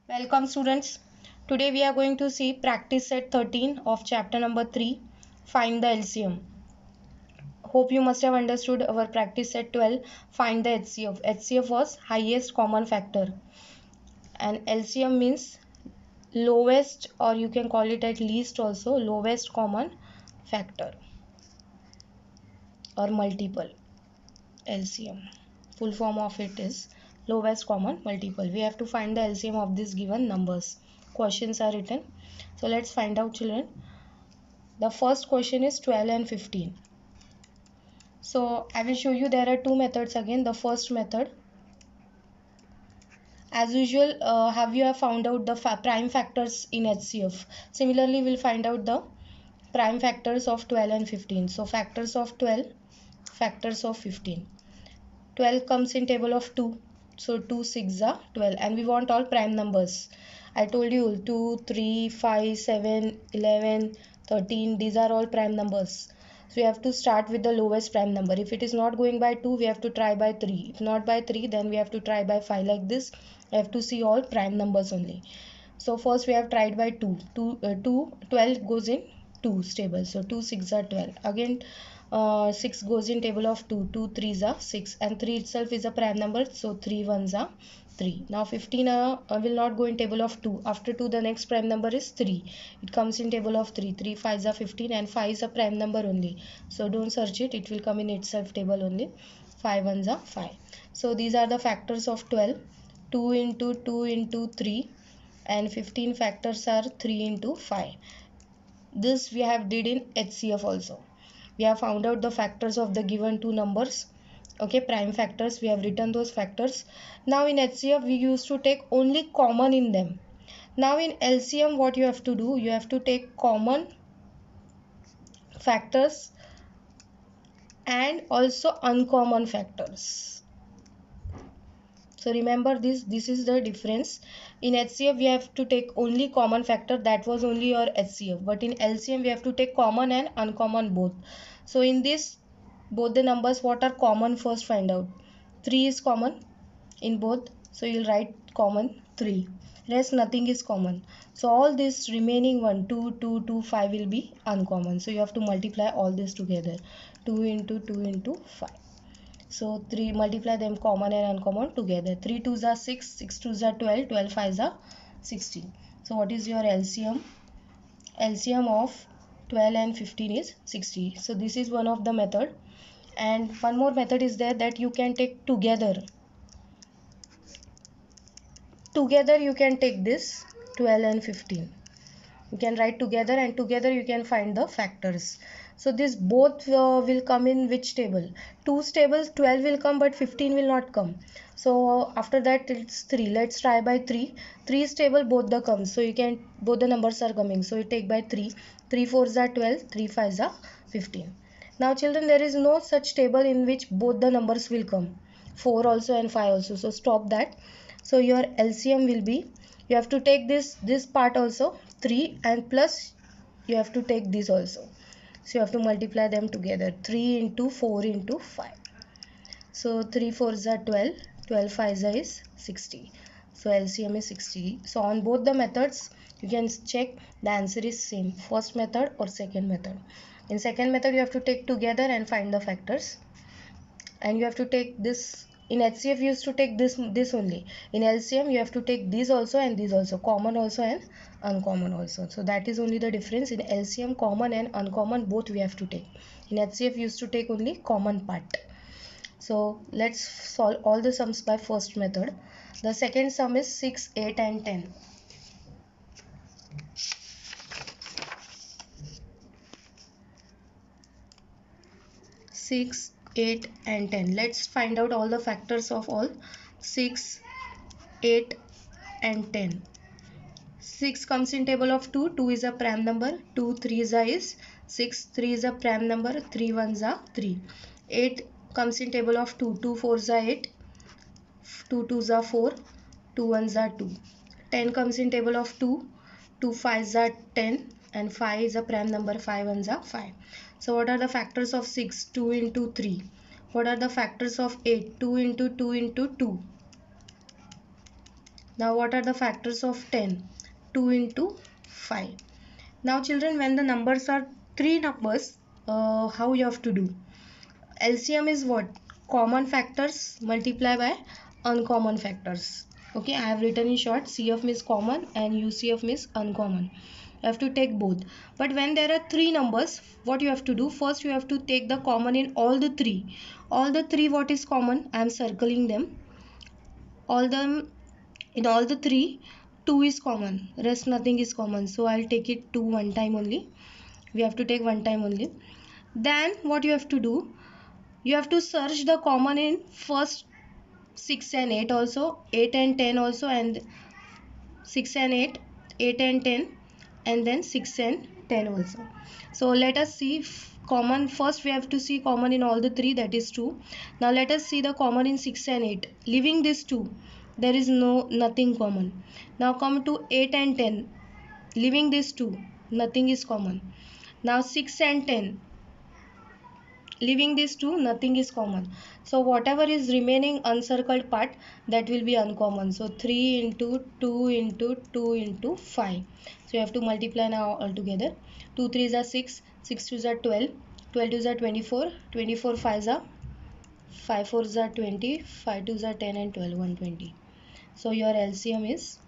Welcome students. Today we are going to see practice set 13 of chapter number 3, find the LCM. Hope you must have understood our practice set 12, find the HCF. HCF was highest common factor and LCM means lowest, or you can call it at least also, lowest common factor or multiple. LCM, full form of it is lowest common multiple. We have to find the LCM of these given numbers. Questions are written, so let's find out, children. The first question is 12 and 15. So I will show you there are two methods again. The first method, as usual, have you have found out the prime factors in HCF. Similarly, we'll find out the prime factors of 12 and 15. So factors of 12, factors of 15. 12 comes in table of 2, so 2 6 are 12, and we want all prime numbers. I told you 2 3 5 7 11 13, these are all prime numbers. So we have to start with the lowest prime number. If it is not going by 2, we have to try by 3. If not by 3, then we have to try by 5. Like this, we have to see all prime numbers only. So first we have tried by 2. 12 goes in 2 stable, so 2 6 are 12. Again 6 goes in table of 2. 2 3s are 6, and 3 itself is a prime number, so 3 1s are 3. Now 15 will not go in table of 2. After 2, the next prime number is 3. It comes in table of 3. 3 5s are 15, and 5 is a prime number only, so don't search it, it will come in itself table only. 5 1s are 5. So these are the factors of 12. 2 into 2 into 3, and 15 factors are 3 into 5. This we have did in HCF also. We have found out the factors of the given two numbers. Okay, prime factors, we have written those factors. Now in HCF we used to take only common in them. Now in LCM what you have to do, you have to take common factors and also uncommon factors. So remember this is the difference. In HCF we have to take only common factor, that was only your HCF, but in LCM we have to take common and uncommon both. So in this, both the numbers what are common, first find out. 3 is common in both, so you'll write common 3. Rest nothing is common. So all this remaining 1 2 2 2 5 will be uncommon. So you have to multiply all this together. 2 into 2 into 5. So 3, multiply them common and uncommon together. 3 2s are 6, 6 2s are 12, 12 5s are 16. So what is your LCM? LCM of 12 and 15 is 60. So this is one of the method. And one more method is there that you can take together. Together you can take this 12 and 15. You can write together, and together you can find the factors. So this both will come in which table? 2's table, 12 will come but 15 will not come. So after that it's 3. Let's try by 3. 3's table both the comes. So you can, both the numbers are coming. So you take by 3. 3 4s are 12, 3 5s are 15. Now children, there is no such table in which both the numbers will come. 4 also and 5 also. So stop that. So your LCM will be, you have to take this part also 3, and plus you have to take this also. So you have to multiply them together. 3 into 4 into 5. So 3 4s are 12, 12 5s is 60. So LCM is 60. So on both the methods you can check, the answer is same, first method or second method. In second method you have to take together and find the factors, and you have to take this. In HCF you used to take this only. In LCM you have to take these also and these also, common also and uncommon also. So that is only the difference. In LCM common and uncommon both we have to take. In HCF you used to take only common part. So let's solve all the sums by first method. The second sum is 6 8 and 10. Six, 8 and 10. Let's find out all the factors of all 6, 8 and 10. 6 comes in table of 2. 2 is a prime number. 2 3s is 6. 3 is a prime number. 3 1s are 3. 8 comes in table of 2. 2 4s are 8. 2 2s are 4. 2 1s are 2. 10 comes in table of 2. 2 5s are 10. and 5 is a prime number. 5 ones are 5. So what are the factors of 6? 2 into 3. What are the factors of 8? 2 into 2 into 2. Now what are the factors of 10? 2 into 5. Now children, when the numbers are 3 numbers, how you have to do? LCM is what? Common factors multiply by uncommon factors. Okay, I have written in short. CF means common and UCF means uncommon. You have to take both. But when there are 3 numbers, what you have to do? First you have to take the common in all the 3. All the 3, what is common? I am circling them. All them, in all the 3, 2 is common. Rest nothing is common. So I'll take it 2 one time only. We have to take one time only. Then what you have to do? You have to search the common in first 6 and 8 also, 8 and 10 also, and 6 and 8, 8 and 10, and then 6 and 10 also. So let us see common. First we have to see common in all the 3, that is 2. Now let us see the common in 6 and 8. Leaving this 2, there is nothing common. Now come to 8 and 10. Leaving this 2, nothing is common. Now 6 and 10. Leaving these 2, nothing is common. So whatever is remaining uncircled part, that will be uncommon. So 3 into 2 into 2 into 5. So you have to multiply now altogether. 2 3s are 6, 6 2s are 12, 12 2s are 24, 24 5s are 5 4s are 20, 5 2s are 10, and 12 120. So your LCM is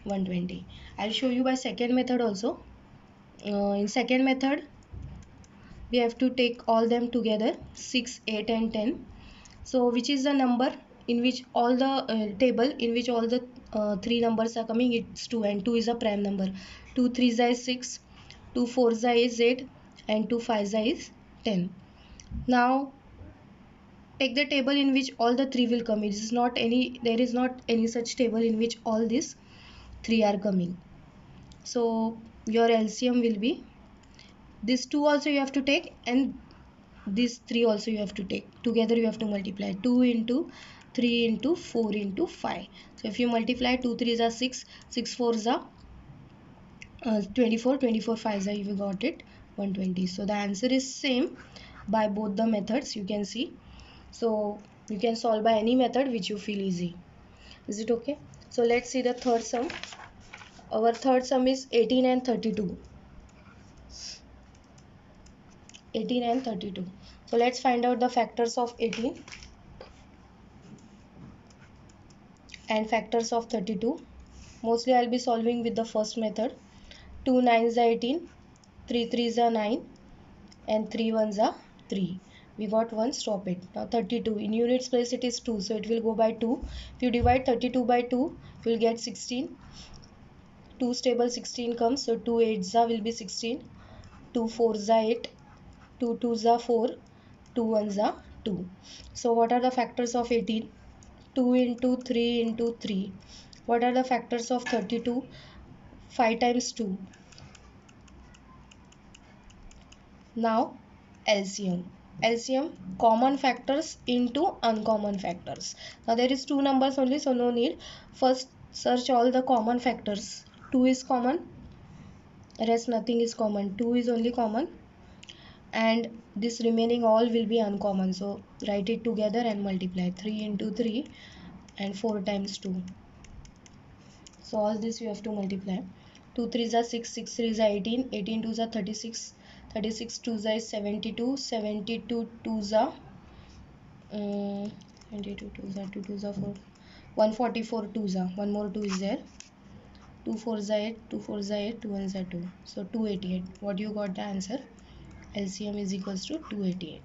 120. I'll show you by second method also. In second method, we have to take all them together, 6 8 and 10. So which is the number in which all the table in which all the 3 numbers are coming? It's 2, and 2 is a prime number. 2 3s is 6, 2 4s is 8, and 2 5s is 10. Now take the table in which all the 3 will come. There is not any such table in which all these 3 are coming. So your LCM will be, this 2 also you have to take, and this 3 also you have to take. Together you have to multiply 2 into 3 into 4 into 5. So if you multiply, 2 3s are 6, 6 4s are 24, 24 5s are, you got it, 120. So the answer is same by both the methods, you can see. So you can solve by any method which you feel easy. Is it okay? So let's see the third sum. Our third sum is 18 and 32. 18 and 32. So let's find out the factors of 18 and factors of 32. Mostly I'll be solving with the first method. 2 9s are 18, 3 3s are 9, and 3 1s are 3. We got 1, stop it. Now 32, in units place it is 2, so it will go by 2. If you divide 32 by 2, you will get 16. 2 stable 16 comes, so 2 8s are will be 16, 2 4s are 8, 2 2s are 4, 2 1s are 2. So what are the factors of 18? 2 into 3 into 3. What are the factors of 32? 5 times 2. Now LCM. LCM, common factors into uncommon factors. Now there is 2 numbers only, so no need. First search all the common factors. 2 is common, rest nothing is common. 2 is only common, and this remaining all will be uncommon. So write it together and multiply. 3 into 3 and 4 times 2. So all this you have to multiply. 2 3s are 6, 6 3s are 18, 18 2s are 36, 36 2s are 72, 72 2s are 22 2s are 2 2s are 4, 144 2s are, one more 2 is there, 2 4s are 8, 2 4s are 8, 2 1s are 2, so 288. What you got the answer? LCM is equals to 288.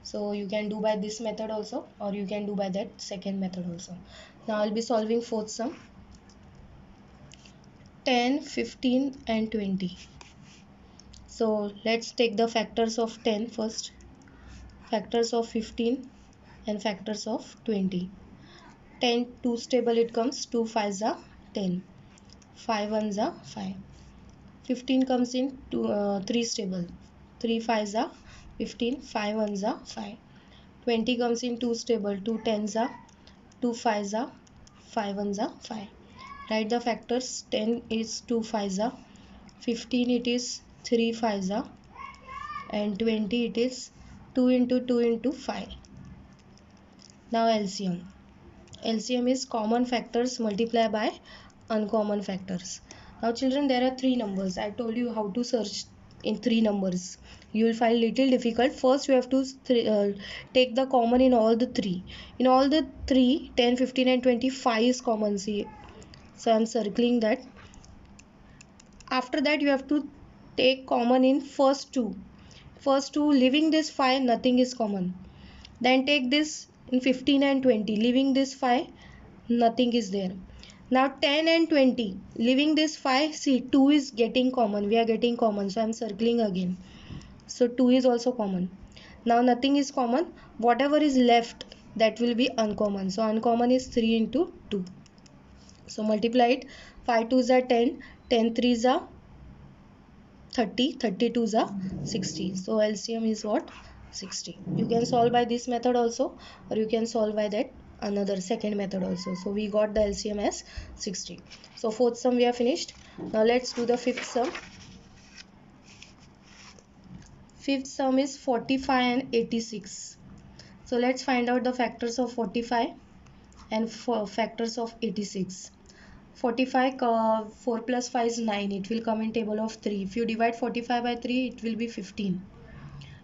So you can do by this method also, or you can do by that second method also. Now I'll be solving fourth sum. 10, 15 and 20. So let's take the factors of 10 first, factors of 15 and factors of 20. 10 2 stable it comes, 2 5s are 10, 5 1s are 5. 15 comes in 3 stable, 3 5s are 15, 5 1s are 5. 20 comes in 2 stable, 2 10s are, 2 5s are, 5 1s are 5. Write the factors. 10 is 2 5s are, 15 it is 3 5s are, and 20 it is 2 into 2 into 5. Now LCM. LCM is common factors multiplied by uncommon factors. Now children, there are three numbers. I told you how to search in three numbers. You will find little difficult. First you have to take the common in all the three. In all the three, 10, 15 and 25 is common. See, so I am circling that. After that you have to take common in first two. First two, leaving this 5, nothing is common. Then take this in 15 and 20, leaving this 5, nothing is there. Now 10 and 20, leaving this 5, see 2 is getting common, we are getting common, so I am circling again. So 2 is also common. Now nothing is common, whatever is left that will be uncommon. So uncommon is 3 into 2. So multiply it. 5 2s are 10, 10 3s are 30, 32s are 60. So LCM is what? 60. You can solve by this method also, or you can solve by that another second method also. So we got the LCM as 60. So fourth sum we have finished. Now let's do the fifth sum. Fifth sum is 45 and 86. So let's find out the factors of 45 and factors of 86. 45, 4 plus 5 is 9. It will come in table of 3. If you divide 45 by 3, it will be 15.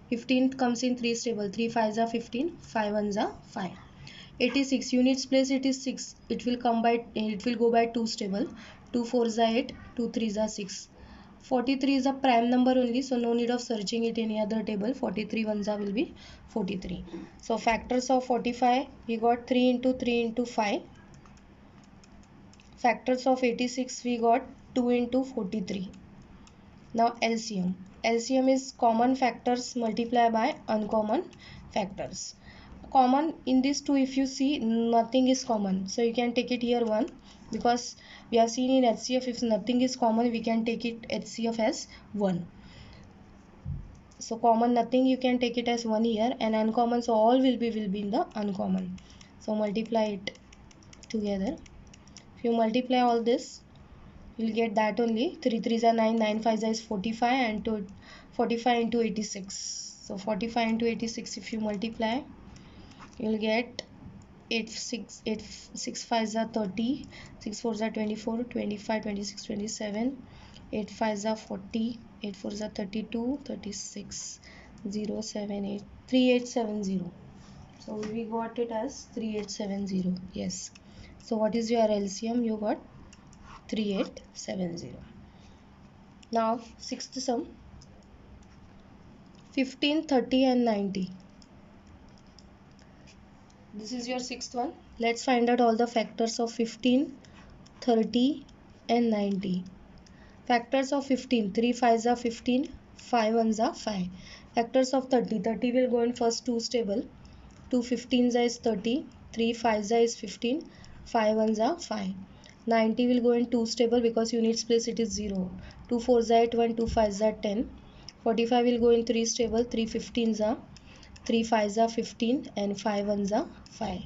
15 comes in 3's table. 3 5s are 15. 5 1s are 5. 86 units place, it is 6. It will go by 2's table. 2 4s are 8. 2 3s are 6. 43 is a prime number only, so no need of searching it in any other table. 43 ones will be 43. So factors of 45, we got 3 into 3 into 5. Factors of 86, we got 2 into 43. Now LCM. LCM is common factors multiplied by uncommon factors. Common in these two, if you see, nothing is common. So you can take it here 1, because we have seen in HCF if nothing is common, we can take it HCF as 1. So common nothing, you can take it as 1 here, and uncommon, so all will be in the uncommon. So multiply it together. If you multiply all this, you will get that only. 3 3s are 9, 9 5s is 45, and 45 into 86. So 45 into 86, if you multiply, you will get 8 6 5s are 30, 6 4s are 24, 25 26 27, 8 5s are 40, 8 4s are 32, 36, 0 7 8 3870. So we got it as 3870. Yes. So what is your LCM? You got 3870. Now sixth sum, 15 30 and 90. This is your sixth one. Let's find out all the factors of 15 30 and 90. Factors of 15, 3 5s are 15, 5 1s are 5. Factors of 30, 30 will go in first 2's table. 2 15s is 30, 3 5s is 15, 5 1s are 5. 90 will go in 2's table, because units place it is 0. 2 4s are 8, 1 2 5s are 10. 45 will go in 3's table. 3 15s are 3 5s are 15, and 5 1s are 5.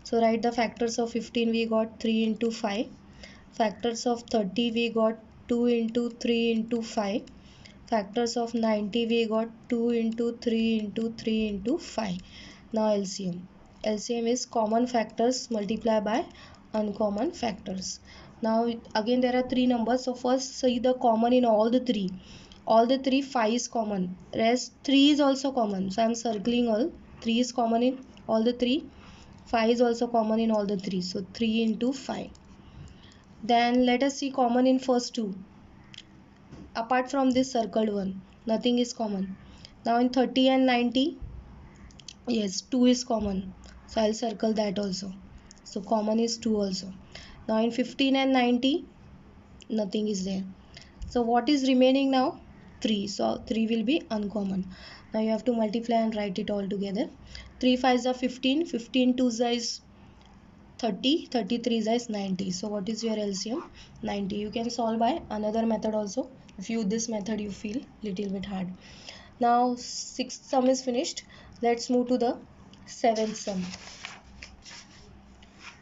So write the factors of 15, we got 3 into 5. Factors of 30, we got 2 into 3 into 5. Factors of 90, we got 2 into 3 into 3 into 5. Now LCM. LCM is common factors multiplied by uncommon factors. Now again there are three numbers. So first see the common in all the three. All the three, 5 is common. Rest 3 is also common. So I am circling all. 3 is common in all the three. 5 is also common in all the three. So 3 into 5. Then let us see common in first two. Apart from this circled one, nothing is common. Now in 30 and 90, yes, 2 is common. So I'll circle that also. So common is 2 also. Now in 15 and 90, nothing is there. So what is remaining now? 3. So 3 will be uncommon. Now you have to multiply and write it all together. 3 5s are 15, 15 2s is 30, 33 is 90. So what is your LCM? 90. You can solve by another method also. If you use this method, you feel little bit hard. Now sixth sum is finished. Let's move to the seventh sum.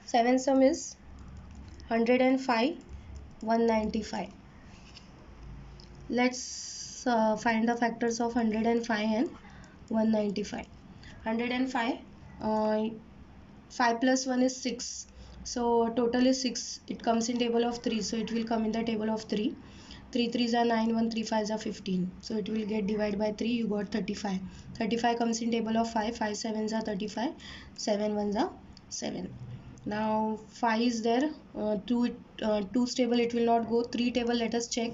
Seventh sum is 105 195. Let's find the factors of 105 and 195. 105, 5 plus 1 is 6, so total is 6. It comes in table of 3, so it will come in the table of 3. 3 3s are 9, 1 3 5s are 15, so it will get divided by 3. You got 35. 35 comes in table of 5. 5 7s are 35, 7 1s are 7. Now 5 is there, 2's table it will not go. 3 table, let us check.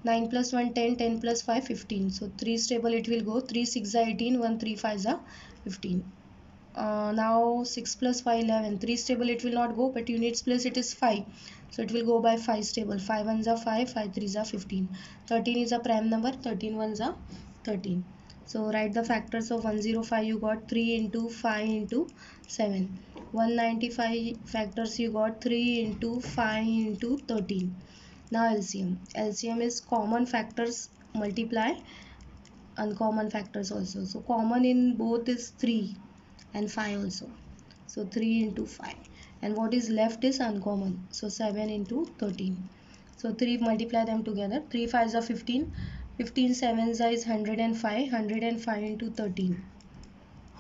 9 plus 1 10, 10 plus 5 15, so 3's table it will go. 3 6 are 18, 1 3 5s are 15. Now 6 plus 5 11. 3's table it will not go, but units place it is 5, so it will go by 5's table. 5 1s are 5, 5 3s are 15. 13 is a prime number, 13 1s are 13. So write the factors of 105. You got 3 into 5 into 7. 195 factors, you got 3 into 5 into 13. Now LCM. LCM is common factors multiply uncommon factors also. So common in both is 3 and 5 also. So 3 into 5. And what is left is uncommon. So 7 into 13. So 3 multiply them together. 3 5s are 15. 15 7s is 105. 105 into 13.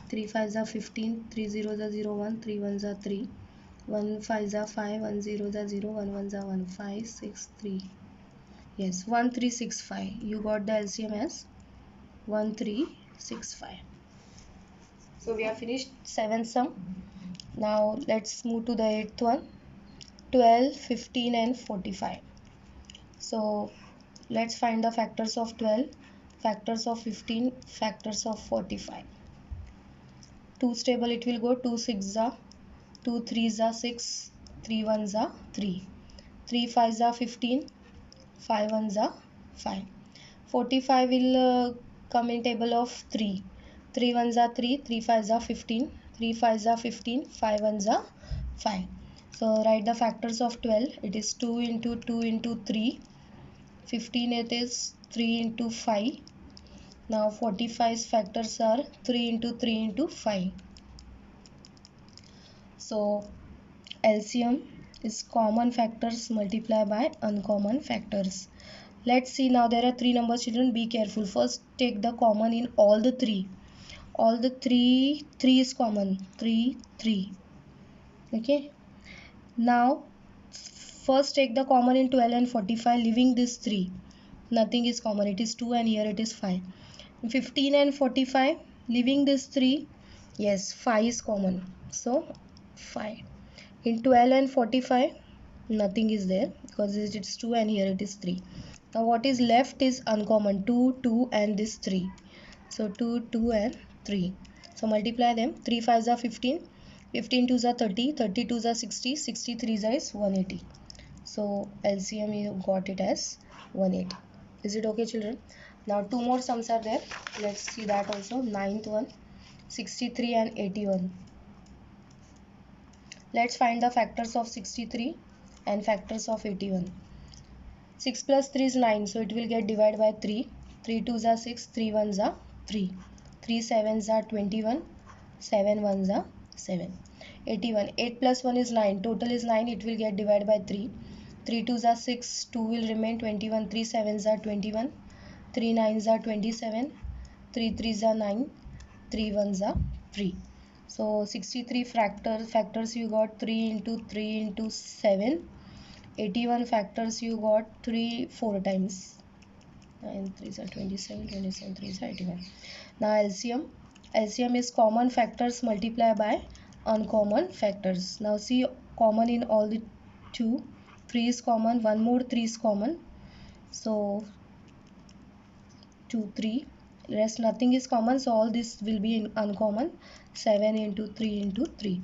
3 5s are 15. 3 zeros are 0 1. 3 1s are 3. 1 5s are 5. 1 zeros are 0. 1 1s are 1. 5 6 3. Yes, 1365. You got the LCM as 1365. So we have finished 7th sum. Now let's move to the 8th one. 12, 15 and 45. So let's find the factors of 12, factors of 15, factors of 45. 2's table it will go. 2 6s are, 2 3s are 6, 3 1s are 3, 3 5s are 15, 5 1s are 5. 45 will come in table of 3. 3 1s are 3, 3 5s are 15, 3 5s are 15, 5 1s are 5. So write the factors of 12. It is 2 into 2 into 3. 15 it is 3 into 5. Now 45's factors are 3 into 3 into 5. So LCM is common factors multiplied by uncommon factors. Let's see, now there are 3 numbers, children. Be careful. First take the common in all the 3. All the 3 is common. 3 3. Okay. Now first take the common in 12 and 45, leaving this 3. Nothing is common. It is 2 and here it is 5. 15 and 45, leaving this 3. Yes, 5 is common. So 5. In 12 and 45, nothing is there because it is 2 and here it is 3. Now what is left is uncommon. 2, 2 and this 3. So 2, 2 and 3. So multiply them. 3 5s are 15. 15 2s are 30. 30 2s are 60. 63 is 180. So LCM you got it as 180. Is it okay, children? Now 2 more sums are there. Let's see that also. 9th one. 63 and 81. Let's find the factors of 63 and factors of 81. 6 plus 3 is 9, so it will get divided by 3. 3 2s are 6, 3 1s are 3. 3 7s are 21, 7 1s are 7. 81. 8 plus 1 is 9, total is 9, it will get divided by 3. 3 2s are 6, 2 will remain. 21. 3 7s are 21, 3 9s are 27, 3 3s are 9, 3 1s are 3. So 63 factors you got 3 into 7. 81 factors you got 4 times. 9 3s are 27, 27 3s are 81. Now LCM is common factors multiplied by uncommon factors. Now see, common in all the 2. 3 is common, one more 3 is common. So 2 3, rest nothing is common, so all this will be in uncommon. 7 into 3 into 3.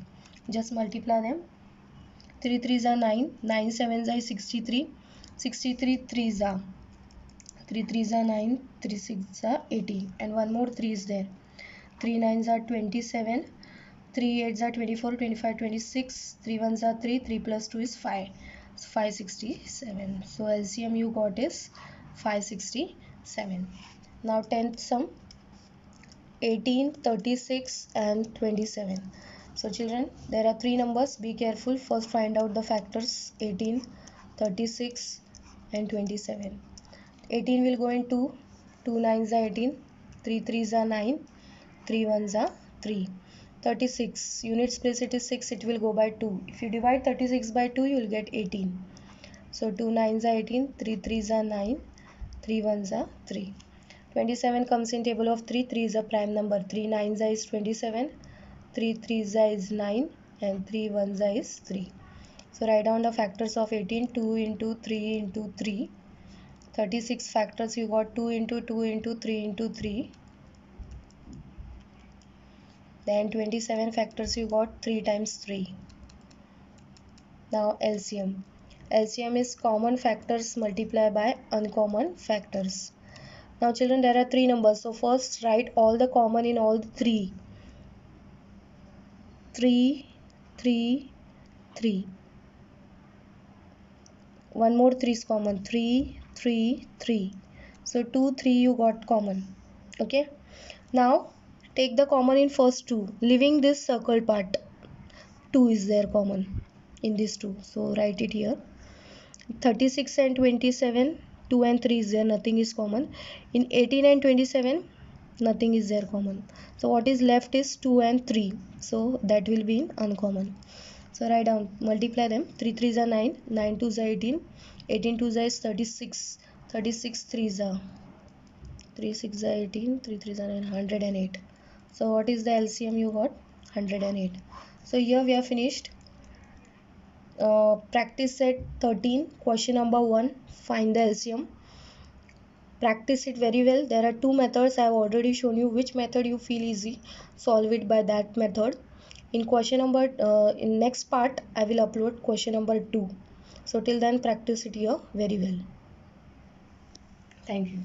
Just multiply them. 3 3s are 9, 9 7s are 63, 63 3s are 3 3s are 9, 3 6s are 18, and one more 3 is there. 3 9s are 27, 3 8s are 24, 25 26, 3 1s are 3, 3 plus 2 is 5, so 567. So LCM you got is 567. Now 10th sum, 18, 36 and 27. So children, there are 3 numbers. Be careful. First find out the factors 18, 36 and 27. 18 will go in 2, 2 9s are 18, 3 3s are 9, 3 1s are 3. 36, units place it is 6, it will go by 2. If you divide 36 by 2, you will get 18. So 2 9s are 18, 3 3s are 9, 3 1s are 3. 27 comes in table of 3, 3 is a prime number, 3 9s is 27, 3 3s is 9 and 3 1s is 3. So write down the factors of 18, 2 into 3 into 3. 36 factors you got 2 into 2 into 3 into 3. Then 27 factors you got 3 times 3. Now LCM. LCM is common factors multiplied by uncommon factors. Now children, there are 3 numbers. So first write all the common in all the 3. 3, 3, 3. One more 3 is common. 3, 3, 3. So 2, 3 you got common. Okay. Now take the common in first 2. Leaving this circle part, 2 is there common in these 2. So write it here. 36 and 27, 2 and 3 is there, nothing is common. In 18 and 27, nothing is there common. So what is left is 2 and 3. So that will be in uncommon. So write down, multiply them. 3 3s are 9, 9 2s are 18, 18 2s is 36, 36 3s are 3 6 are 18, 3 3s are 9, 108. So what is the LCM you got? 108. So here we are finished. Practice set 13, question number 1, find the LCM. Practice it very well. There are 2 methods. I have already shown you which method you feel easy, solve it by that method. In question number in next part I will upload question number 2. So till then practice it here very well. Thank you.